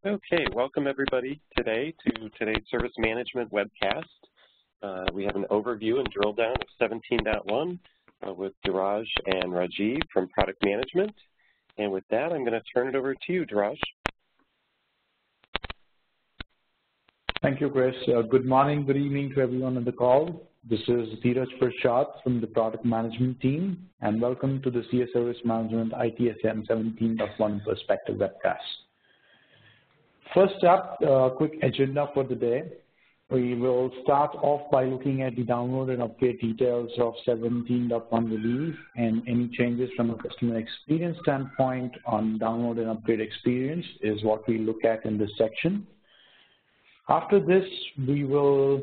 Okay, welcome everybody today to today's Service Management Webcast. We have an overview and drill down of 17.1 with Dheeraj and Rajeev from Product Management. And with that, I'm going to turn it over to you, Dheeraj. Thank you, Chris. Good morning, good evening to everyone on the call. This is Dheeraj Pershad from the Product Management team, and welcome to the CS Service Management ITSM 17.1 Perspective Webcast. First up, a quick agenda for the day. We will start off by looking at the download and upgrade details of 17.1 release and any changes from a customer experience standpoint on download and upgrade experience is what we look at in this section. After this, we will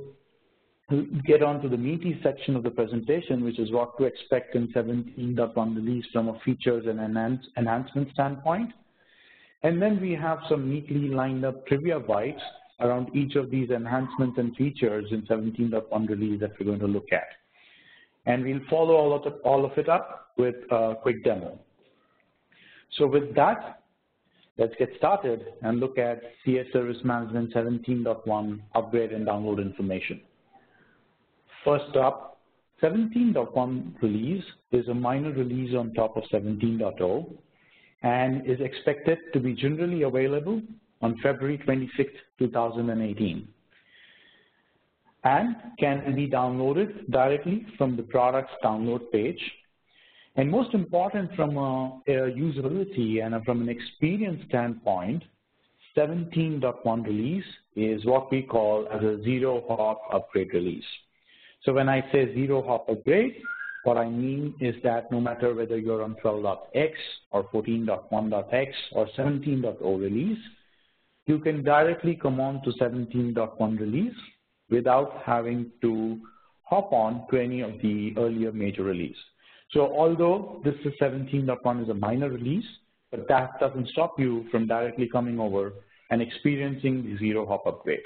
get on to the meaty section of the presentation, which is what to expect in 17.1 release from a features and enhancement standpoint. And then we have some neatly lined up trivia bites around each of these enhancements and features in 17.1 release that we're going to look at. And we'll follow all of it up with a quick demo. So with that, let's get started and look at CS Service Management 17.1 upgrade and download information. First up, 17.1 release is a minor release on top of 17.0 and is expected to be generally available on February 26, 2018, and can be downloaded directly from the product's download page. And most important from a usability and from an experience standpoint, 17.1 release is what we call as a zero-hop upgrade release. So when I say zero-hop upgrade, what I mean is that no matter whether you're on 12.x or 14.1.x or 17.0 release, you can directly come on to 17.1 release without having to hop on to any of the earlier major release. So although this is 17.1 is a minor release, but that doesn't stop you from directly coming over and experiencing the zero-hop upgrade.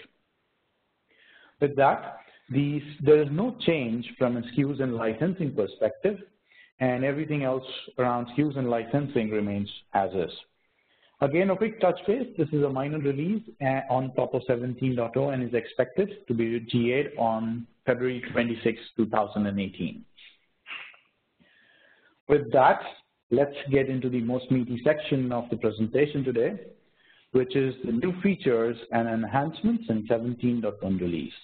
With that, there is no change from a SKUs and licensing perspective, and everything else around SKUs and licensing remains as is. Again, a quick touch base. This is a minor release on top of 17.0 and is expected to be GA'd on February 26, 2018. With that, let's get into the most meaty section of the presentation today, which is the new features and enhancements in 17.1 release.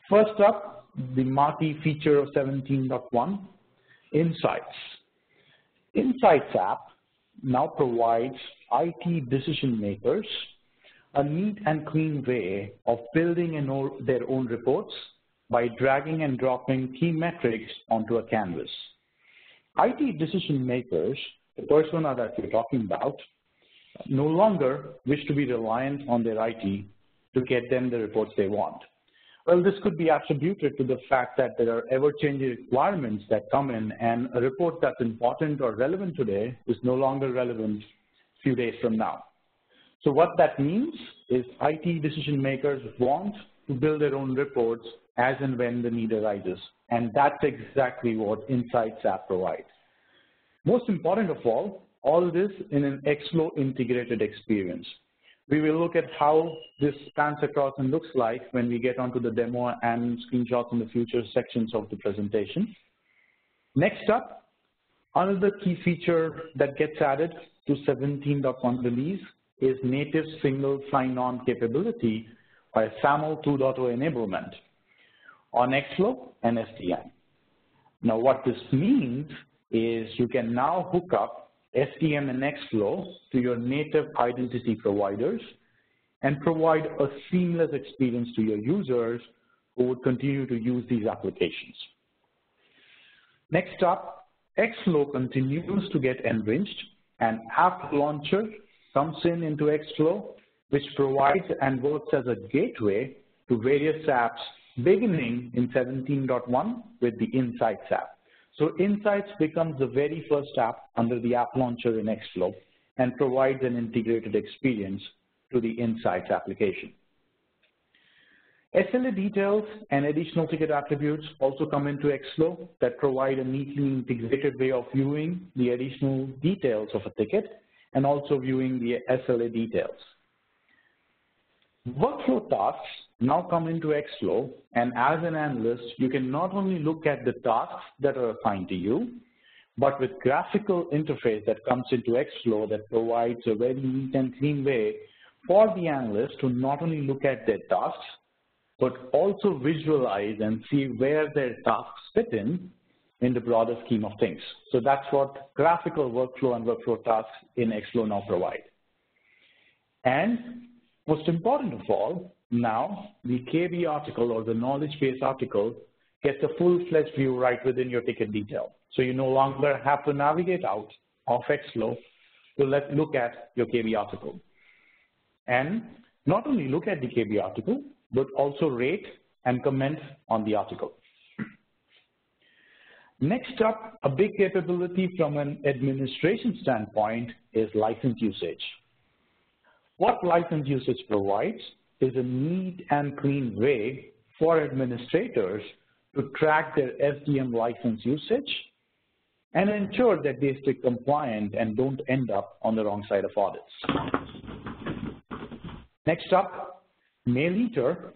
First up, the marquee feature of 17.1, Insights. Insights app now provides IT decision makers a neat and clean way of building their own reports by dragging and dropping key metrics onto a canvas. IT decision makers, the persona that we're talking about, no longer wish to be reliant on their IT to get them the reports they want. Well, this could be attributed to the fact that there are ever-changing requirements that come in, and a report that's important or relevant today is no longer relevant a few days from now. So what that means is IT decision makers want to build their own reports as and when the need arises, and that's exactly what Insights app provides. Most important of all this in an Xflow integrated experience. We will look at how this spans across and looks like when we get onto the demo and screenshots in the future sections of the presentation. Next up, another key feature that gets added to 17.1 release is native single sign-on capability by SAML 2.0 enablement on Xflow and SDM. Now what this means is you can now hook up SDM and Xflow to your native identity providers and provide a seamless experience to your users who would continue to use these applications. Next up, Xflow continues to get enriched, and App Launcher comes into Xflow, which provides and works as a gateway to various apps beginning in 17.1 with the Insights app. So Insights becomes the very first app under the App Launcher in Xflow and provides an integrated experience to the Insights application. SLA details and additional ticket attributes also come into Xflow that provide a neatly integrated way of viewing the additional details of a ticket and also viewing the SLA details. Workflow tasks now come into Xflow, and as an analyst, you can not only look at the tasks that are assigned to you, but with graphical interface that comes into Xflow that provides a very neat and clean way for the analyst to not only look at their tasks, but also visualize and see where their tasks fit in the broader scheme of things. So that's what graphical workflow and workflow tasks in Xflow now provide. And most important of all, now the KB article or the knowledge base article gets a full-fledged view right within your ticket detail. So you no longer have to navigate out of Xflow to look at your KB article. And not only look at the KB article, but also rate and comment on the article. Next up, a big capability from an administration standpoint is license usage. What license usage provides is a neat and clean way for administrators to track their SDM license usage and ensure that they stay compliant and don't end up on the wrong side of audits. Next up, Mail Eater,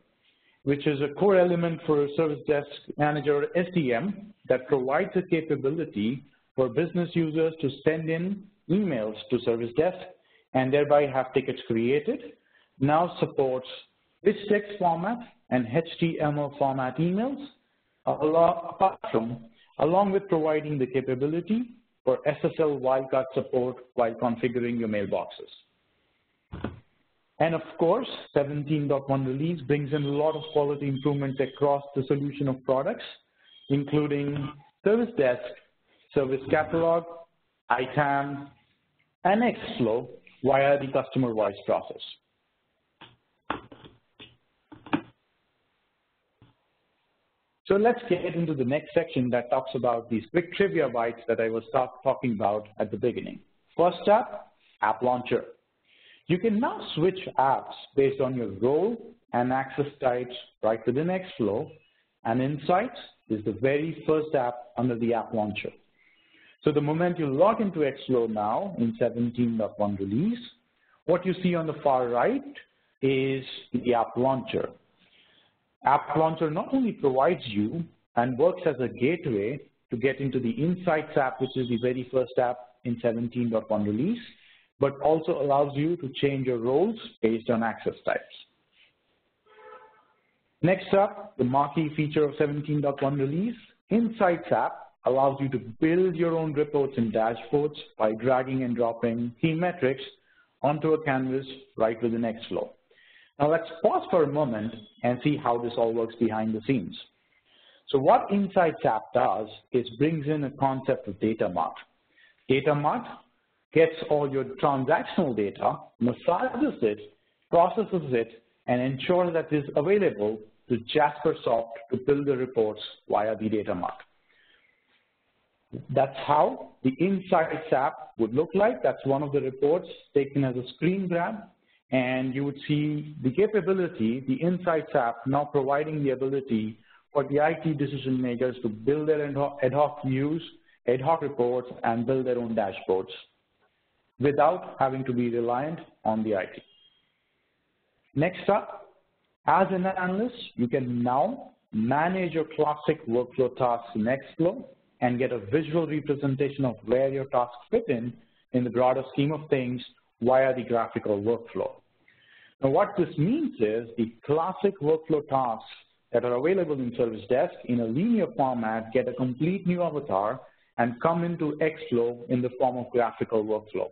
which is a core element for a Service Desk Manager SDM that provides a capability for business users to send in emails to Service Desk and thereby have tickets created, now supports rich text format and HTML format emails, along with providing the capability for SSL wildcard support while configuring your mailboxes. And of course, 17.1 release brings in a lot of quality improvements across the solution of products, including Service Desk, Service Catalog, ITAM, and Xflow via the customer voice process. So let's get into the next section that talks about these quick trivia bites that I was talking about at the beginning. First up, App Launcher. You can now switch apps based on your role and access types right within Xflow, and Insights is the very first app under the App Launcher. So the moment you log into Xflow now in 17.1 release, what you see on the far right is the App Launcher. App Launcher not only provides you and works as a gateway to get into the Insights app, which is the very first app in 17.1 release, but also allows you to change your roles based on access types. Next up, the marquee feature of 17.1 release, Insights app allows you to build your own reports and dashboards by dragging and dropping key metrics onto a canvas right within Xflow. Now let's pause for a moment and see how this all works behind the scenes. So what Insights app does is brings in a concept of data mart. Data mart gets all your transactional data, massages it, processes it, and ensures that it is available to Jaspersoft to build the reports via the data mart. That's how the Insights app would look like. That's one of the reports taken as a screen grab. And you would see the capability, the Insights app now providing the ability for the IT decision makers to build their ad hoc views, ad hoc reports, and build their own dashboards without having to be reliant on the IT. Next up, as an analyst, you can now manage your classic workflow tasks in Xflow and get a visual representation of where your tasks fit in the broader scheme of things via the graphical workflow. Now what this means is the classic workflow tasks that are available in Service Desk in a linear format get a complete new avatar and come into Xflow in the form of graphical workflow.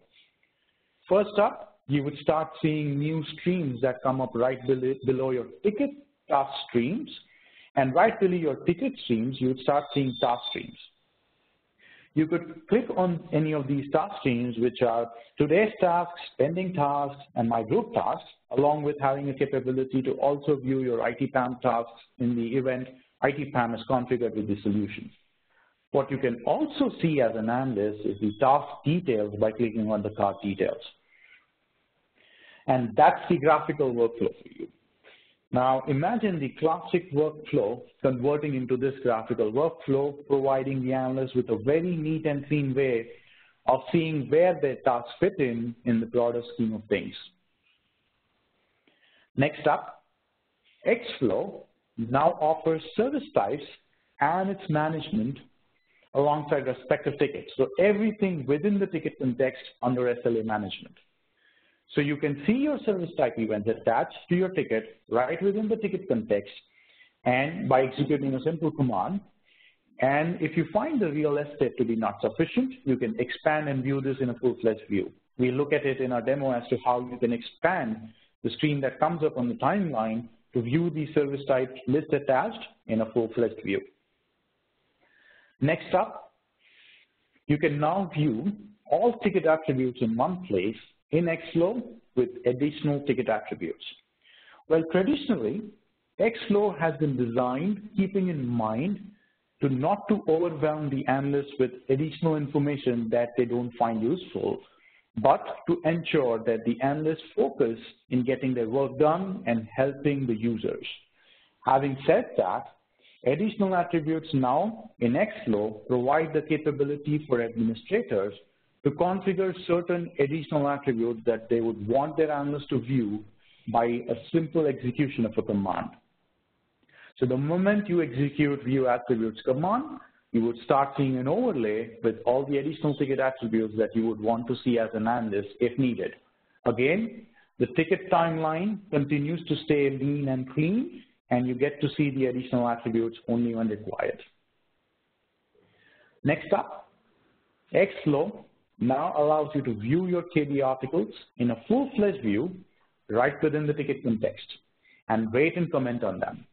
First up, you would start seeing new streams that come up right below your ticket task streams, and right below your ticket streams, you would start seeing task streams. You could click on any of these task streams, which are today's tasks, pending tasks, and my group tasks, along with having a capability to also view your ITPAM tasks in the event ITPAM is configured with the solution. What you can also see as an analyst is the task details by clicking on the task details. And that's the graphical workflow for you. Now imagine the classic workflow converting into this graphical workflow, providing the analyst with a very neat and clean way of seeing where their tasks fit in the broader scheme of things. Next up, Xflow now offers service types and its management alongside respective tickets. So everything within the ticket context under SLA management. So you can see your service type events attached to your ticket right within the ticket context and by executing a simple command. And if you find the real estate to be not sufficient, you can expand and view this in a full-fledged view. We look at it in our demo as to how you can expand the screen that comes up on the timeline to view the service type list attached in a full-fledged view. Next up, you can now view all ticket attributes in one place in Xflow with additional ticket attributes. Well, traditionally, Xflow has been designed keeping in mind to not to overwhelm the analysts with additional information that they don't find useful, but to ensure that the analysts focus in getting their work done and helping the users. Having said that, additional attributes now in Xflow provide the capability for administrators to configure certain additional attributes that they would want their analysts to view by a simple execution of a command. So the moment you execute view attributes command, you would start seeing an overlay with all the additional ticket attributes that you would want to see as an analyst if needed. Again, the ticket timeline continues to stay lean and clean, and you get to see the additional attributes only when required. Next up, Xflow now allows you to view your KB articles in a full-fledged view right within the ticket context and rate and comment on them.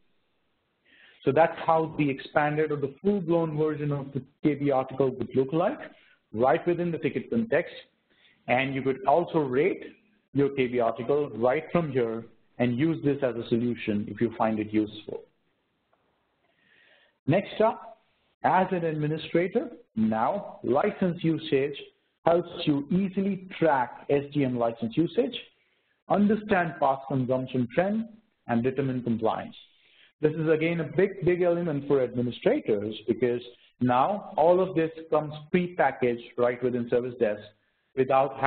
So that's how the expanded or the full-blown version of the KB article would look like, right within the ticket context. And you could also rate your KB article right from here and use this as a solution if you find it useful. Next up, as an administrator, now license usage helps you easily track SDM license usage, understand past consumption trend, and determine compliance. This is again a big element for administrators because now all of this comes pre-packaged right within Service Desk without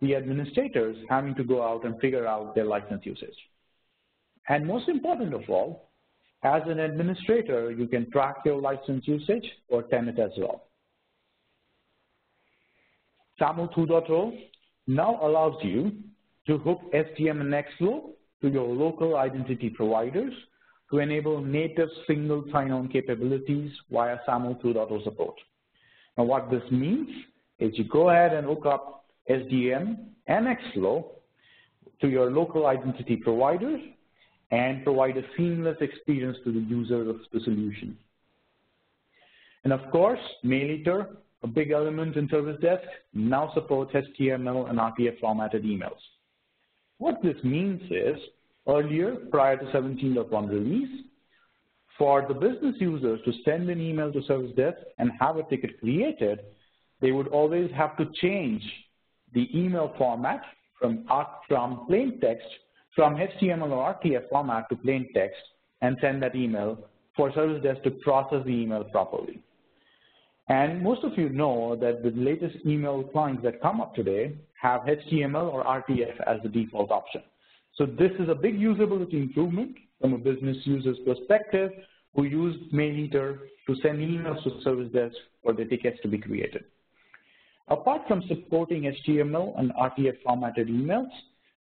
the administrators having to go out and figure out their license usage. And most important of all, as an administrator, you can track your license usage or tenant as well. SAML 2.0 now allows you to hook SDM and Xflow to your local identity providers to enable native single sign-on capabilities via SAML 2.0 support. Now what this means is you go ahead and hook up SDM and Xflow to your local identity providers and provide a seamless experience to the user of the solution. And of course, MailEater, a big element in Service Desk, now supports HTML and RTF formatted emails. What this means is, earlier, prior to 17.1 release, for the business users to send an email to Service Desk and have a ticket created, they would always have to change the email format from plain text, from HTML or RTF format to plain text, and send that email for Service Desk to process the email properly. And most of you know that the latest email clients that come up today have HTML or RTF as the default option. So this is a big usability improvement from a business user's perspective who use MailEater to send emails to Service Desk for the tickets to be created. Apart from supporting HTML and RTF formatted emails,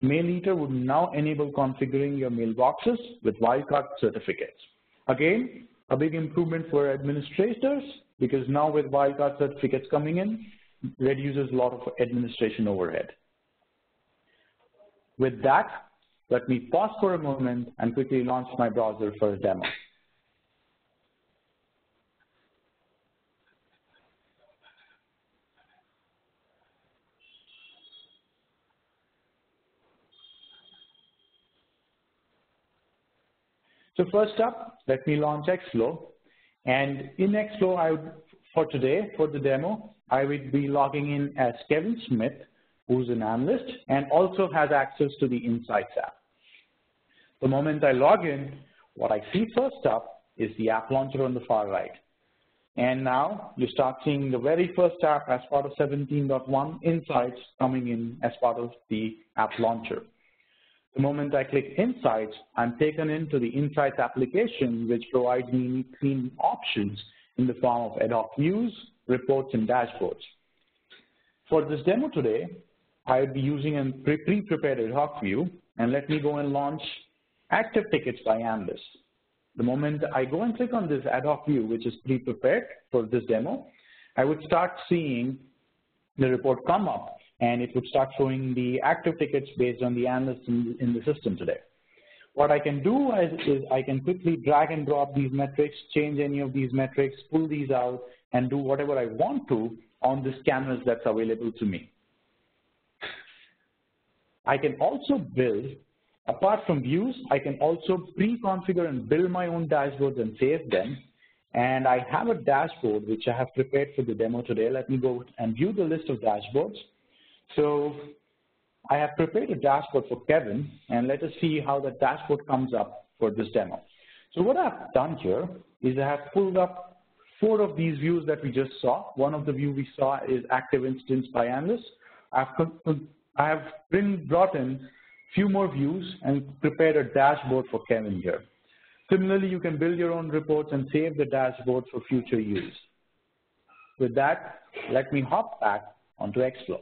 MailEater would now enable configuring your mailboxes with wildcard certificates. Again, a big improvement for administrators because now with wildcard certificates coming in, reduces a lot of administration overhead. With that, let me pause for a moment and quickly launch my browser for a demo. So first up, let me launch Xflow. And in Xflow, for today, for the demo, I would be logging in as Kevin Smith, who's an analyst, and also has access to the Insights app. The moment I log in, what I see first up is the app launcher on the far right. And now you start seeing the very first app as part of 17.1 Insights coming in as part of the app launcher. The moment I click Insights, I'm taken into the Insights application, which provides me clean options in the form of ad hoc views, reports, and dashboards. For this demo today, I'll be using a pre-prepared ad hoc view, and let me go and launch Active Tickets by Analyst. The moment I go and click on this ad hoc view, which is pre-prepared for this demo, I would start seeing the report come up, and it would start showing the active tickets based on the analysts in the system today. What I can do is I can quickly drag and drop these metrics, change any of these metrics, pull these out, and do whatever I want to on this canvas that's available to me. I can also build, apart from views, I can also pre-configure and build my own dashboards and save them. And I have a dashboard which I have prepared for the demo today. Let me go and view the list of dashboards. So I have prepared a dashboard for Kevin, and let us see how the dashboard comes up for this demo. So what I've done here is I have pulled up 4 of these views that we just saw. One of the views we saw is Active Instance by Analyst. I have brought in a few more views and prepared a dashboard for Kevin here. Similarly, you can build your own reports and save the dashboard for future use. With that, let me hop back onto Xflow.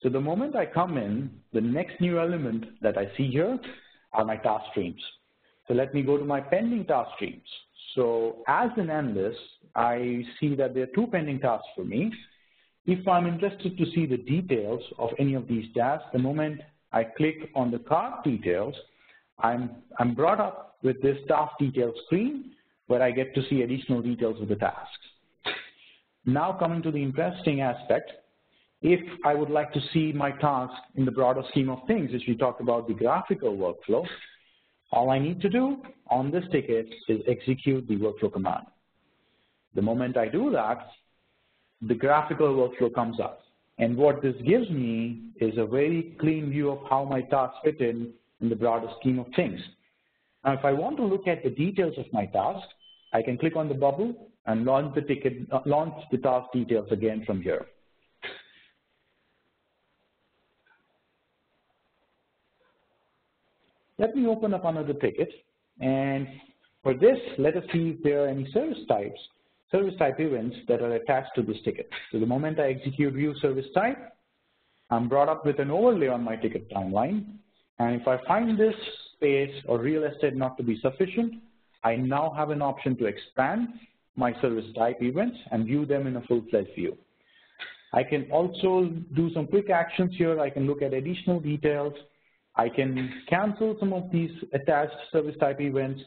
So the moment I come in, the next new element that I see here are my task streams. So let me go to my pending task streams. So as an analyst, I see that there are 2 pending tasks for me. If I'm interested to see the details of any of these tasks, the moment I click on the card details, I'm brought up with this task details screen where I get to see additional details of the tasks. Now coming to the interesting aspect, if I would like to see my task in the broader scheme of things, which we talked about the graphical workflow, all I need to do on this ticket is execute the workflow command. The moment I do that, the graphical workflow comes up. And what this gives me is a very clean view of how my tasks fit in the broader scheme of things. Now, if I want to look at the details of my task, I can click on the bubble and launch the task details again from here. Let me open up another ticket, and for this, let us see if there are any service type events that are attached to this ticket. So the moment I execute view service type, I'm brought up with an overlay on my ticket timeline, and if I find this space or real estate not to be sufficient, I now have an option to expand my service type events and view them in a full-fledged view. I can also do some quick actions here. I can look at additional details. I can cancel some of these attached service type events,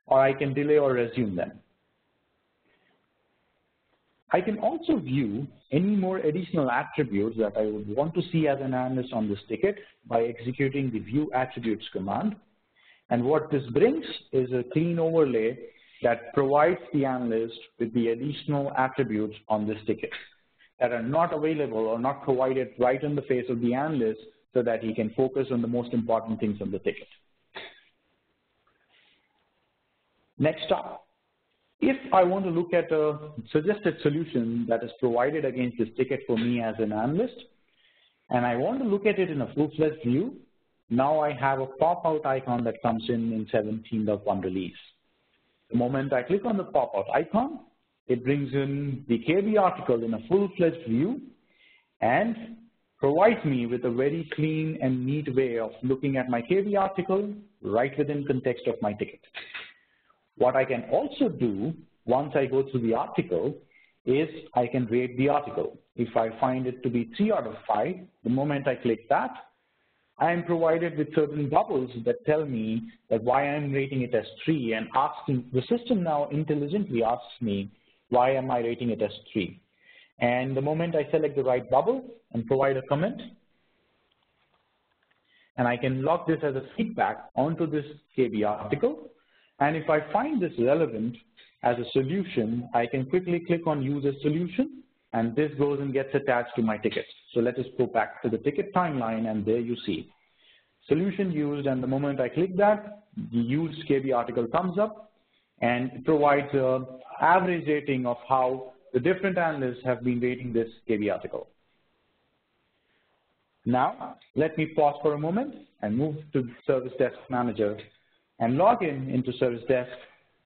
or I can delay or resume them. I can also view any more additional attributes that I would want to see as an analyst on this ticket by executing the view attributes command. And what this brings is a clean overlay that provides the analyst with the additional attributes on this ticket that are not available or not provided right in the face of the analyst, so that he can focus on the most important things on the ticket. Next up, if I want to look at a suggested solution that is provided against this ticket for me as an analyst, and I want to look at it in a full-fledged view, now I have a pop-out icon that comes in 17.1 release. The moment I click on the pop-out icon, it brings in the KB article in a full-fledged view and provides me with a very clean and neat way of looking at my KB article right within context of my ticket. What I can also do once I go through the article is I can rate the article. If I find it to be 3 out of 5, the moment I click that, I am provided with certain bubbles that tell me that why I'm rating it as 3, and the system now intelligently asks me, why am I rating it as 3? And the moment I select the right bubble and provide a comment, and I can log this as a feedback onto this KB article, and if I find this relevant as a solution, I can quickly click on Use as Solution, and this goes and gets attached to my ticket. So let us go back to the ticket timeline, and there you see solution used, and the moment I click that, the used KB article comes up, and it provides an average rating of how the different analysts have been rating this KB article. Now, let me pause for a moment and move to Service Desk Manager and log in into Service Desk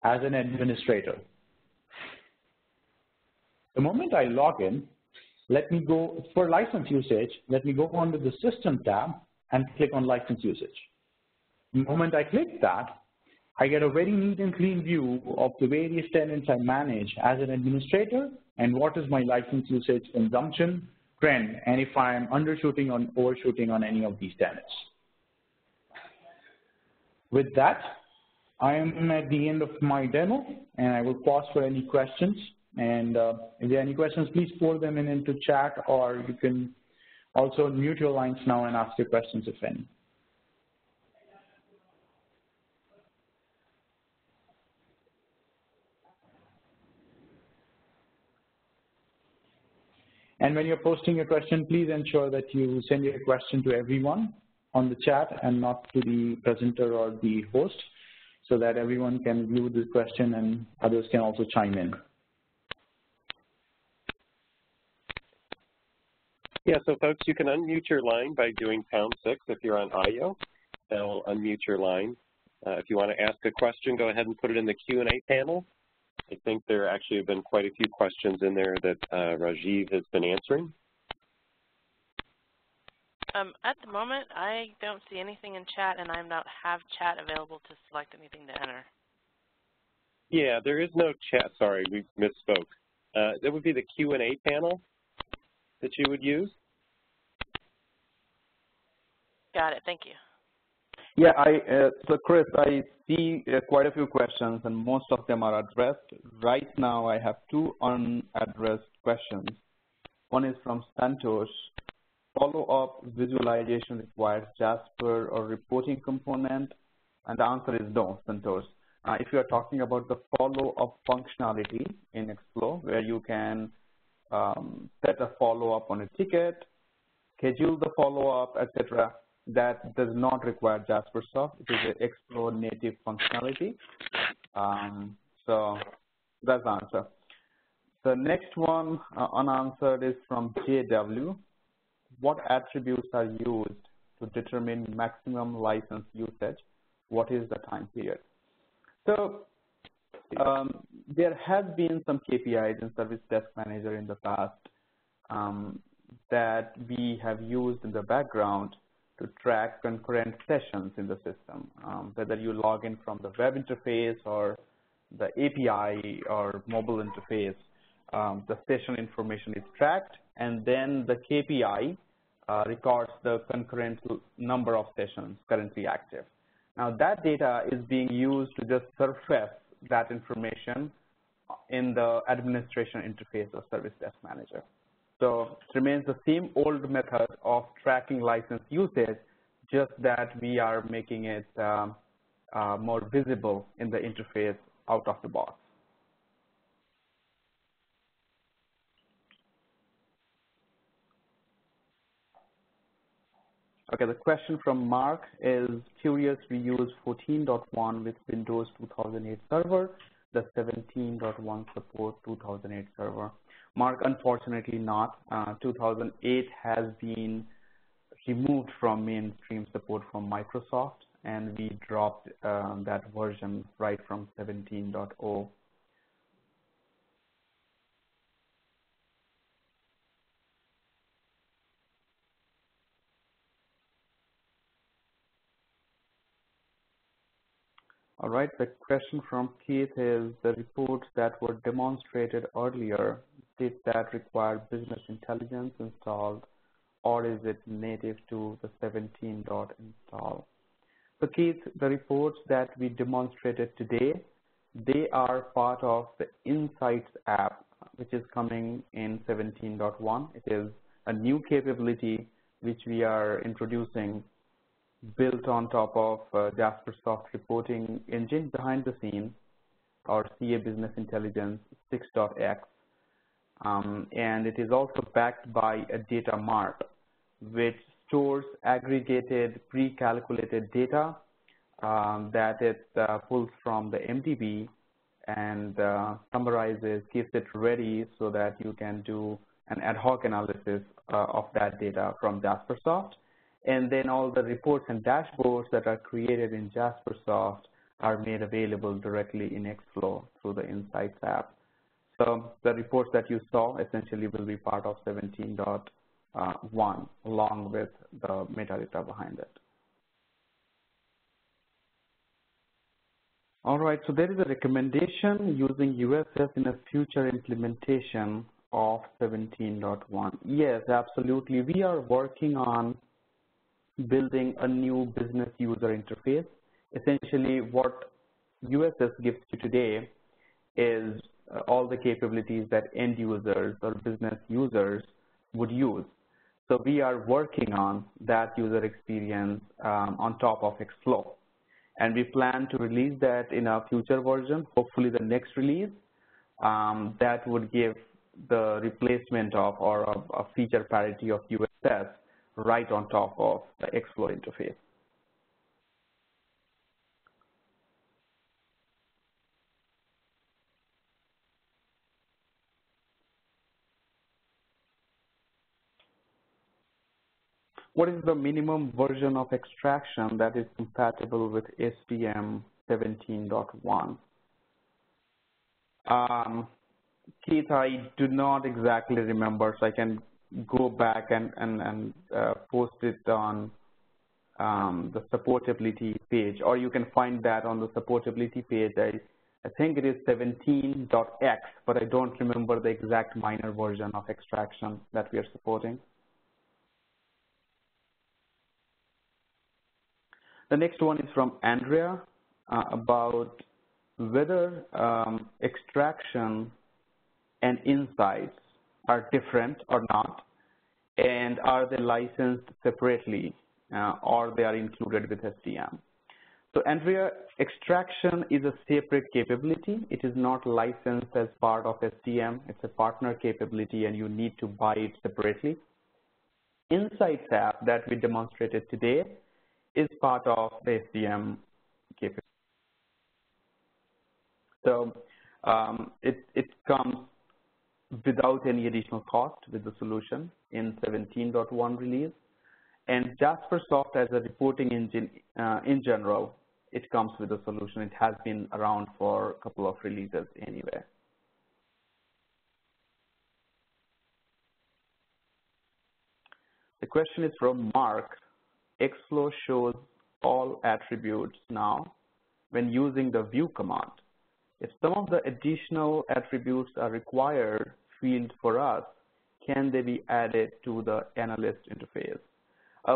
as an administrator. The moment I log in, let me go for license usage, let me go on to the System tab and click on License Usage. The moment I click that, I get a very neat and clean view of the various tenants I manage as an administrator and what is my license usage consumption trend, and if I am undershooting or overshooting on any of these tenants. With that, I am at the end of my demo, and I will pause for any questions. And if there are any questions, please pour them into chat, or you can also mute your lines now and ask your questions if any. And when you're posting a question, please ensure that you send your question to everyone on the chat and not to the presenter or the host, so that everyone can view the question and others can also chime in. Yeah, so folks, you can unmute your line by doing #6 if you're on audio. That'll unmute your line. If you want to ask a question, go ahead and put it in the Q&A panel. I think there actually have been quite a few questions in there that Rajeev has been answering. At the moment, I don't see anything in chat, and I don't have chat available to select anything to enter. Yeah, there is no chat. Sorry, we misspoke. That would be the Q&A panel that you would use. Got it. Thank you. Yeah, so Chris, I see quite a few questions, and most of them are addressed. Right now, I have 2 unaddressed questions. One is from Santosh. Follow-up visualization requires Jasper or reporting component? And the answer is no, Santosh. If you are talking about the follow-up functionality in Xflow, where you can set a follow-up on a ticket, schedule the follow-up, etc., that does not require JasperSoft. It is an Xflow native functionality. So that's the answer. The next one unanswered is from JW. What attributes are used to determine maximum license usage? What is the time period? So there have been some KPIs in Service Desk Manager in the past that we have used in the background to track concurrent sessions in the system, whether you log in from the web interface or the API or mobile interface. The session information is tracked, and then the KPI records the concurrent number of sessions currently active. Now, that data is being used to just surface that information in the administration interface of Service Desk Manager. So it remains the same old method of tracking license usage, just that we are making it more visible in the interface out of the box. Okay, the question from Mark is curious. We use 14.1 with Windows 2008 server, the 17.1 support 2008 server. Mark, unfortunately not. 2008 has been removed from mainstream support from Microsoft, and we dropped that version right from 17.0. All right, the question from Keith is the reports that were demonstrated earlier, did that require business intelligence installed, or is it native to the 17. install? So Keith, the reports that we demonstrated today, they are part of the Insights app, which is coming in 17.1. It is a new capability which we are introducing, built on top of JasperSoft reporting engine behind the scenes, or CA Business Intelligence 6.x. And it is also backed by a data mart, which stores aggregated pre-calculated data that it pulls from the MDB and summarizes, keeps it ready so that you can do an ad hoc analysis of that data from Jaspersoft. And then all the reports and dashboards that are created in Jaspersoft are made available directly in Xflow through the Insights app. So the reports that you saw essentially will be part of 17.1 along with the metadata behind it. All right, so there is a recommendation using USS in a future implementation of 17.1. Yes, absolutely. We are working on building a new business user interface. Essentially, what USS gives you today is all the capabilities that end users or business users would use. So we are working on that user experience on top of Xflow. And we plan to release that in a future version, hopefully the next release, that would give the replacement of or a feature parity of USS right on top of the Xflow interface. What is the minimum version of extraction that is compatible with STM 17.1? Keith, I do not exactly remember, so I can go back and post it on the supportability page, or you can find that on the supportability page. I think it is 17.x, but I don't remember the exact minor version of extraction that we are supporting. The next one is from Andrea about whether extraction and insights are different or not, and are they licensed separately or they are included with STM. So Andrea, extraction is a separate capability. It is not licensed as part of STM. It's a partner capability and you need to buy it separately. Insights app that we demonstrated today is part of the STM capability. So it comes without any additional cost with the solution in 17.1 release. And Jaspersoft as a reporting engine in general, it comes with a solution. It has been around for a couple of releases anyway. The question is from Mark. Xflow shows all attributes now when using the view command. If some of the additional attributes are required field for us, can they be added to the analyst interface?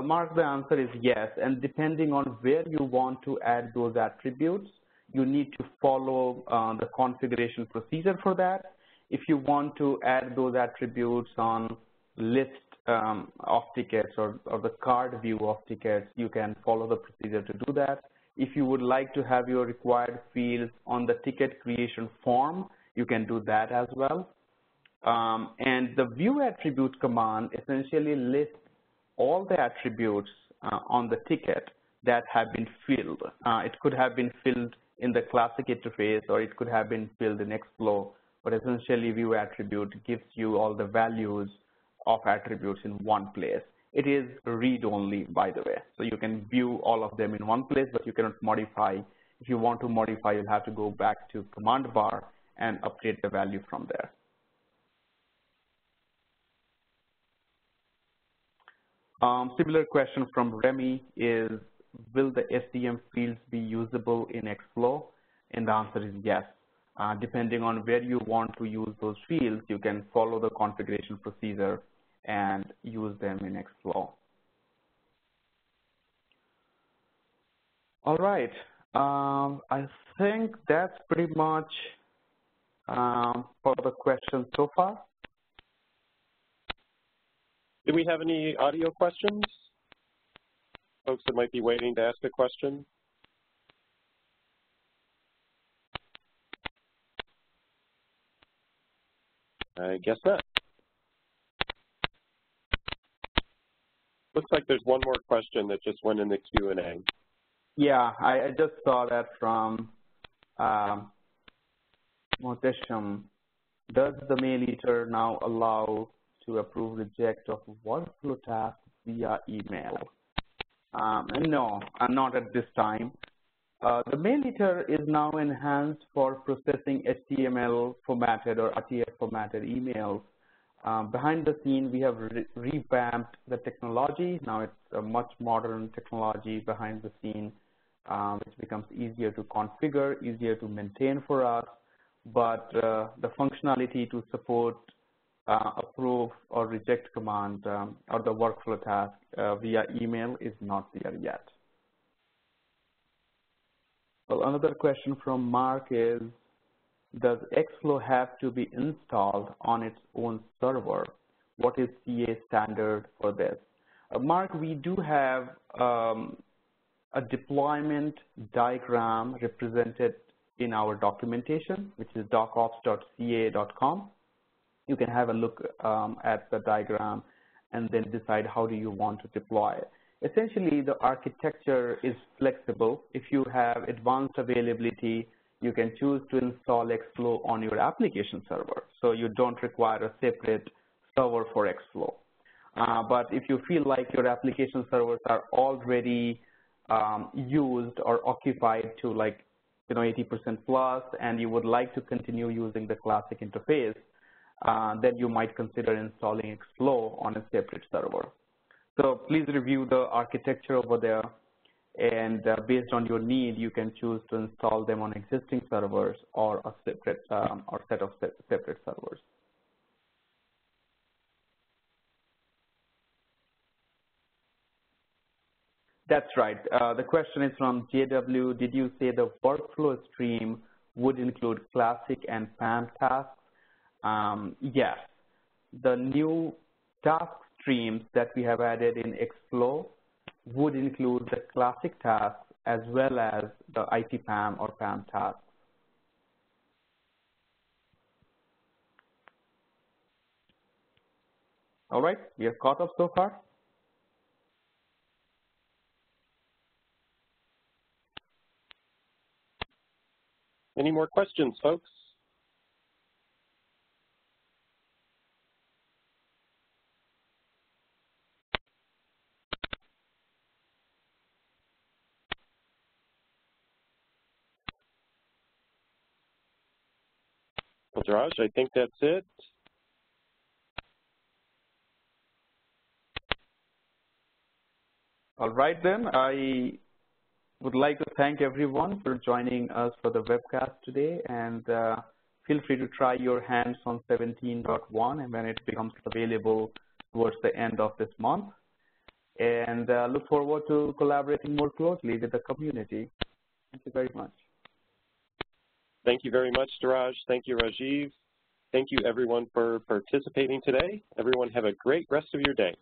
Mark, the answer is yes, and depending on where you want to add those attributes, you need to follow the configuration procedure for that. If you want to add those attributes on list of tickets or the card view of tickets, you can follow the procedure to do that. If you would like to have your required fields on the ticket creation form, you can do that as well. And the view attribute command essentially lists all the attributes on the ticket that have been filled. It could have been filled in the classic interface or it could have been filled in Xflow, but essentially view attribute gives you all the values of attributes in one place. It is read-only, by the way, so you can view all of them in one place, but you cannot modify. If you want to modify, you'll have to go back to command bar and update the value from there. Similar question from Remy is, will the STM fields be usable in Xflow? And the answer is yes. Depending on where you want to use those fields, you can follow the configuration procedure and use them in Xflow. All right. I think that's pretty much for the questions so far. Do we have any audio questions? Folks that might be waiting to ask a question? I guess not. Looks like there's one more question that just went in the Q&A. Yeah, I just saw that from Motesham. Does the mail eater now allow to approve reject of workflow tasks via email? No, not at this time. The mail editor is now enhanced for processing HTML formatted or RTF formatted emails. Behind the scene, we have revamped the technology. Now it's a much modern technology behind the scene, which becomes easier to configure, easier to maintain for us. But the functionality to support approve or reject command or the workflow task via email is not there yet. Well, another question from Mark is, does Xflow have to be installed on its own server? What is CA standard for this? Mark, we do have a deployment diagram represented in our documentation, which is docops.ca.com. You can have a look at the diagram and then decide how do you want to deploy it. Essentially, the architecture is flexible. If you have advanced availability, you can choose to install Xflow on your application server, so you don't require a separate server for Xflow. But if you feel like your application servers are already used or occupied to 80% plus, and you would like to continue using the classic interface, then you might consider installing Xflow on a separate server. So please review the architecture over there, and based on your need, you can choose to install them on existing servers or a separate or set of separate servers. That's right. The question is from JW. Did you say the workflow stream would include classic and PAM tasks? Yes. The new task streams that we have added in Xflow would include the classic tasks as well as the ITPAM or PAM tasks. All right, we are caught up so far. Any more questions, folks? Well, Dheeraj, I think that's it. All right, then. I would like to thank everyone for joining us for the webcast today, and feel free to try your hands on 17.1 and when it becomes available towards the end of this month. And look forward to collaborating more closely with the community. Thank you very much. Thank you very much, Dheeraj. Thank you, Rajeev. Thank you, everyone, for participating today. Everyone have a great rest of your day.